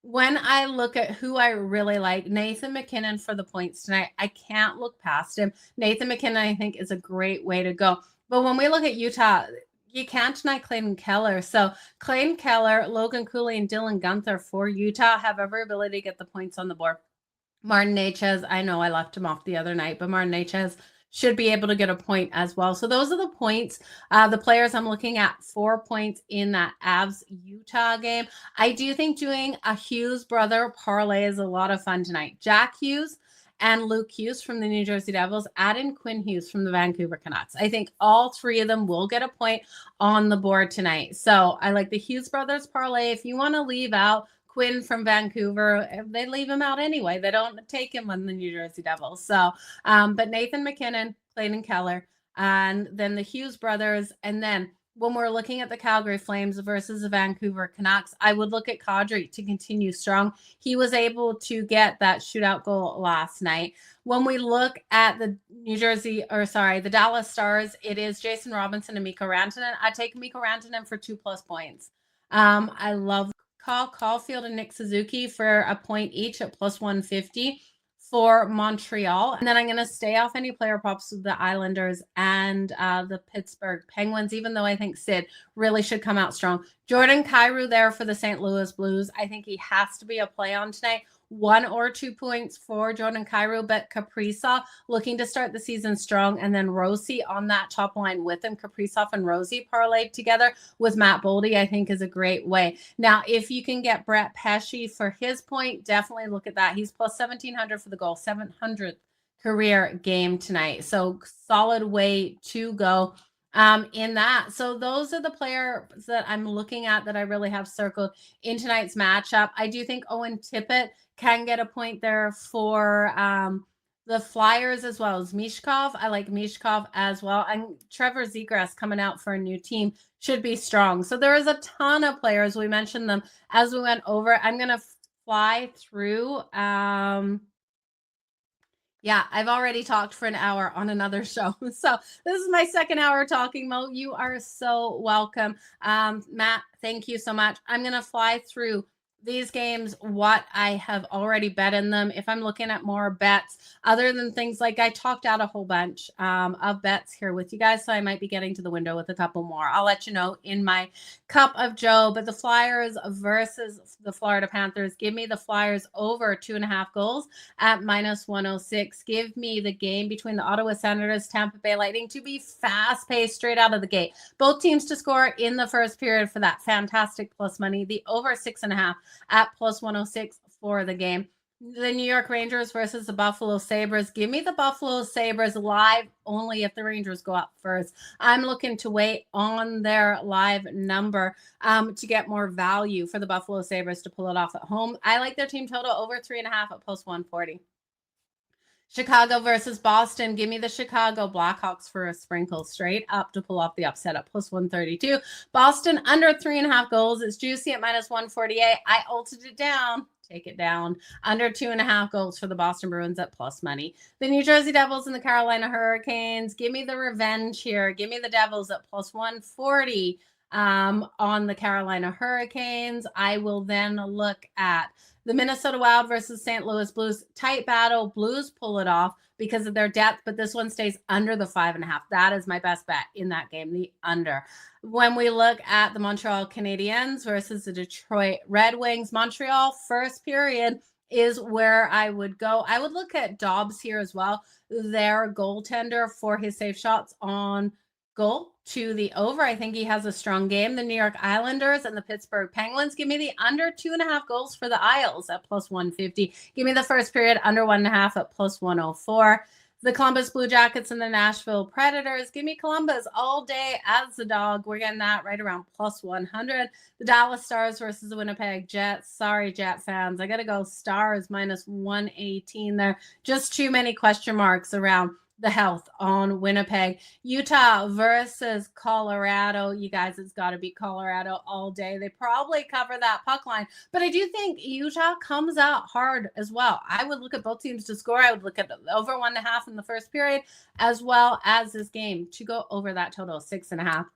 When I look at who I really like, Nathan MacKinnon for the points tonight. I can't look past him. Nathan MacKinnon, I think, is a great way to go. But when we look at Utah, you can't deny Clayton Keller. So Clayton Keller, Logan Cooley, and Dylan Gunther for Utah have every ability to get the points on the board. Martin Necas, I know I left him off the other night, but Martin Necas should be able to get a point as well. So those are the points, the players I'm looking at 4 points in that Avs-Utah game. I do think doing a Hughes brother parlay is a lot of fun tonight. Jack Hughes and Luke Hughes from the New Jersey Devils, add in Quinn Hughes from the Vancouver Canucks. I think all three of them will get a point on the board tonight. So I like the Hughes brothers parlay. If you want to leave out Quinn from Vancouver, they leave him out anyway. They don't take him on the New Jersey Devils. So, but Nathan MacKinnon, Clayton Keller, and then the Hughes brothers. And then when we're looking at the Calgary Flames versus the Vancouver Canucks, I would look at Kadri to continue strong. He was able to get that shootout goal last night. When we look at the the Dallas Stars, it is Jason Robinson and Mikko Rantanen. I take Mikko Rantanen for 2+ points. I love Kyle Caulfield and Nick Suzuki for a point each at +150 for Montreal. And then I'm going to stay off any player props with the Islanders and the Pittsburgh Penguins, even though I think Sid really should come out strong. Jordan Kyrou there for the St. Louis Blues. I think he has to be a play on tonight. 1 or 2 points for Jordan Kyrou, but Kaprizov looking to start the season strong. And then Rosie on that top line with him. Kaprizov and Rosie parlayed together with Matt Boldy, I think, is a great way. Now, if you can get Brett Pesce for his point, definitely look at that. He's +1,700 for the goal, 700th career game tonight. So solid way to go in that. So those are the players that I'm looking at that I really have circled in tonight's matchup. I do think Owen Tippett can get a point there for the Flyers as well as Mishkov. I like Mishkov as well. And Trevor Zegras coming out for a new team should be strong. So there is a ton of players. We mentioned them as we went over. I'm going to fly through. Yeah, I've already talked for an hour on another show. So this is my second hour talking, Mo. You are so welcome. Matt, thank you so much. I'm going to fly through these games, what I have already bet in them. If I'm looking at more bets, other than things like I talked out a whole bunch of bets here with you guys, so I might be getting to the window with a couple more. I'll let you know in my Cup of Joe. But the Flyers versus the Florida Panthers, give me the Flyers over 2.5 goals at -106. Give me the game between the Ottawa Senators, Tampa Bay Lightning to be fast-paced straight out of the gate. Both teams to score in the first period for that fantastic plus money. The over 6.5 at +106 for the game. The New York Rangers versus the Buffalo Sabres. Give me the Buffalo Sabres live only if the Rangers go up first. I'm looking to wait on their live number to get more value for the Buffalo Sabres to pull it off at home. I like their team total over 3.5 at +140. Chicago versus Boston. Give me the Chicago Blackhawks for a sprinkle straight up to pull off the upset at +132. Boston under 3.5 goals. It's juicy at -148. I ulted it down. Take it down. Under 2.5 goals for the Boston Bruins at plus money. The New Jersey Devils and the Carolina Hurricanes. Give me the revenge here. Give me the Devils at +140 on the Carolina Hurricanes. I will then look at the Minnesota Wild versus St. Louis Blues. Tight battle. Blues pull it off because of their depth, but this one stays under the 5.5. That is my best bet in that game, the under. When we look at the Montreal Canadiens versus the Detroit Red Wings, Montreal first period is where I would go. I would look at Dobbs here as well. Their goaltender for his safe shots on goal to the over. I think he has a strong game. The New York Islanders and the Pittsburgh Penguins. Give me the under 2.5 goals for the Isles at +150. Give me the first period under 1.5 at +104. The Columbus Blue Jackets and the Nashville Predators. Give me Columbus all day as the dog. We're getting that right around +100. The Dallas Stars versus the Winnipeg Jets. Sorry, Jet fans. I got to go Stars -118 there. Just too many question marks around the health on Winnipeg. Utah versus Colorado. You guys, it's got to be Colorado all day. They probably cover that puck line, but I do think Utah comes out hard as well. I would look at both teams to score. I would look at over 1.5 in the first period, as well as this game to go over that total 6.5.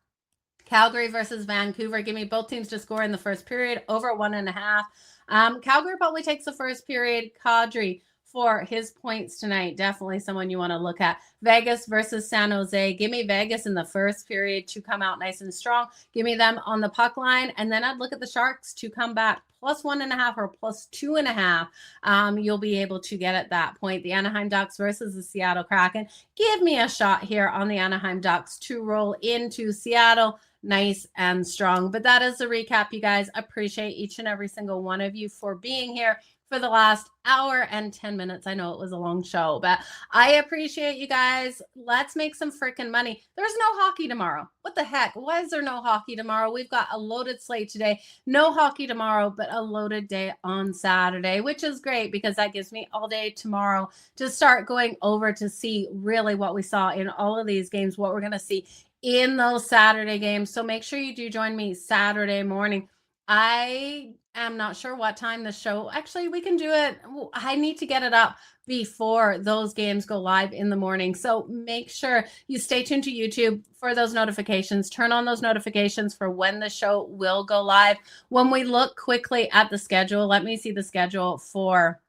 Calgary versus Vancouver. Give me both teams to score in the first period, over 1.5. Calgary probably takes the first period. Kadri for his points tonight. Definitely someone you want to look at. Vegas versus San Jose. Give me Vegas in the first period to come out nice and strong. Give me them on the puck line. And then I'd look at the Sharks to come back +1.5 or +2.5. You'll be able to get at that point. The Anaheim Ducks versus the Seattle Kraken. Give me a shot here on the Anaheim Ducks to roll into Seattle nice and strong. But that is the recap, you guys. Appreciate each and every single one of you for being here for the last hour and 10 minutes. I know it was a long show, but I appreciate you guys. Let's make some freaking money. There's no hockey tomorrow. What the heck? Why is there no hockey tomorrow? We've got a loaded slate today. No hockey tomorrow, but a loaded day on Saturday, which is great because that gives me all day tomorrow to start going over to see really what we saw in all of these games, what we're going to see in those Saturday games. So make sure you do join me Saturday morning. I am not sure what time the show, actually we can do it. I need to get it up before those games go live in the morning. So make sure you stay tuned to YouTube for those notifications. Turn on those notifications for when the show will go live. When we look quickly at the schedule, let me see the schedule for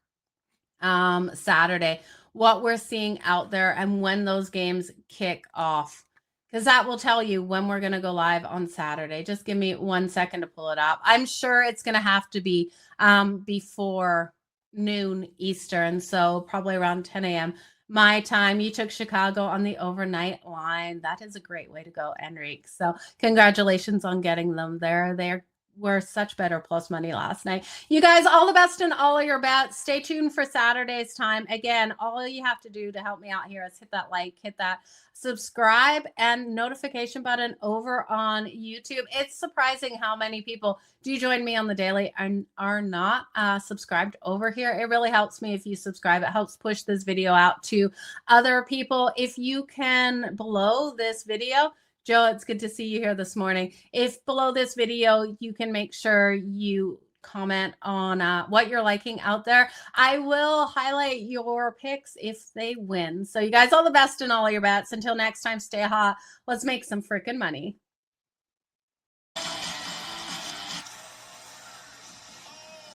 Saturday, what we're seeing out there and when those games kick off, because that will tell you when we're going to go live on Saturday. Just give me 1 second to pull it up. I'm sure it's going to have to be before noon Eastern, so probably around 10 a.m. my time. You took Chicago on the overnight line. That is a great way to go, Enrique. So congratulations on getting them there. They're were such better plus money last night. You guys, all the best in all of your bets. Stay tuned for Saturday's time. Again, all you have to do to help me out here is hit that like, hit that subscribe and notification button over on YouTube. It's surprising how many people do join me on the daily and are not subscribed over here. It really helps me if you subscribe. It helps push this video out to other people. If you can, below this video, Joe, it's good to see you here this morning. If below this video, you can make sure you comment on what you're liking out there, I will highlight your picks if they win. So you guys, all the best in all of your bets. Until next time, stay hot. Let's make some freaking money.